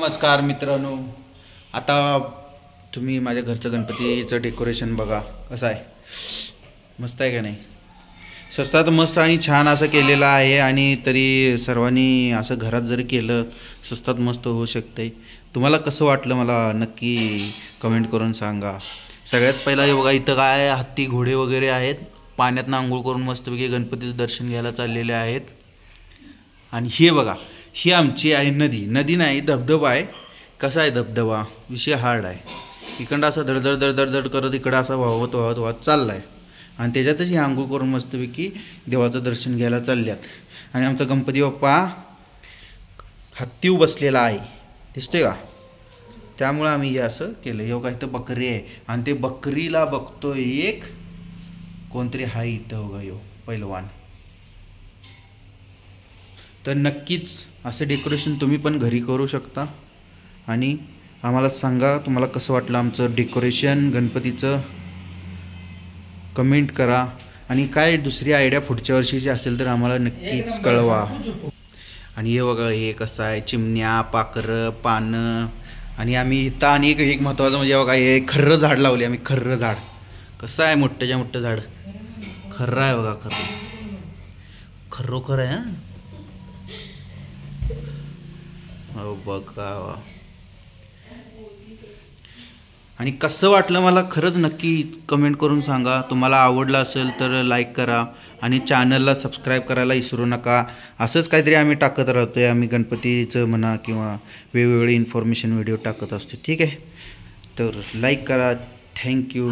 नमस्कार मित्रांनो. आता तुम्ही माझ्या घरचं गणपतीचं डेकोरेशन बघा कसं आहे. मस्त आहे का नाही. स्वस्तात मस्त आणि छान असं केलेलं आहे आणि तरी सर्वांनी असं घरात जर केलं स्वस्तात मस्त होऊ शकते. तुम्हाला कसं वाटलं मला नक्की कमेंट करून सांगा. सगळ्यात पहिला हे बघा इथं काय हत्ती घोडे वगैरे आहेत. पाण्यात आंघोळ करून मस्तपैकी गणपतीचं दर्शन घ्यायला चाललेले आहेत. आणि हे बघा ही आमची आहे नदी. नदी नाही धबधबा आहे. कसा आहे धबधबा विषय हार्ड आहे. इकडं असं धडधड धडधड धड करत इकडं असं वाहत वाहत वाहत चालला आहे आणि त्याच्यातच ही आंघोळ करून मस्तपैकी देवाचं दर्शन घ्यायला चालल्यात. आणि आमचा गणपती बाप्पा हत्तीवर बसलेला आहे दिसतोय का. त्यामुळं आम्ही हे असं केलं. हे बघा इथं बकरी आहे आणि ते बकरीला बघतोय एक कोणतरी हाय इथं बघा यो पहिलवान. तर नक्कीच असं डेकोरेशन तुम्ही पण घरी करू शकता आणि आम्हाला सांगा तुम्हाला कसं वाटलं आमचं डेकोरेशन गणपतीचं. कमेंट करा आणि काय दुसरी आयडिया पुढच्या वर्षीची असेल तर आम्हाला नक्कीच कळवा. आणि हे बघा हे कसं आहे चिमण्या पाखरं पानं. आणि आम्ही इथं आणि एक महत्त्वाचं म्हणजे बघा हे खर्रं झाड लावले आम्ही. खर्रं झाड कसं आहे मोठ्याच्या मोठं झाड. खर्रं आहे बघा खरोखर आहे. हो बघा. आणि कसं वाटलं मला खरंच नक्की कमेंट करून सांगा. तुम्हाला आवडलं असेल तर लाईक करा आणि चॅनलला सबस्क्राईब करायला विसरू नका. असंच काहीतरी आम्ही टाकत राहतो आहे. आम्ही गणपतीचं म्हणा किंवा वेगवेगळे इन्फॉर्मेशन व्हिडिओ टाकत असतो. ठीक आहे तर लाईक करा. थँक्यू.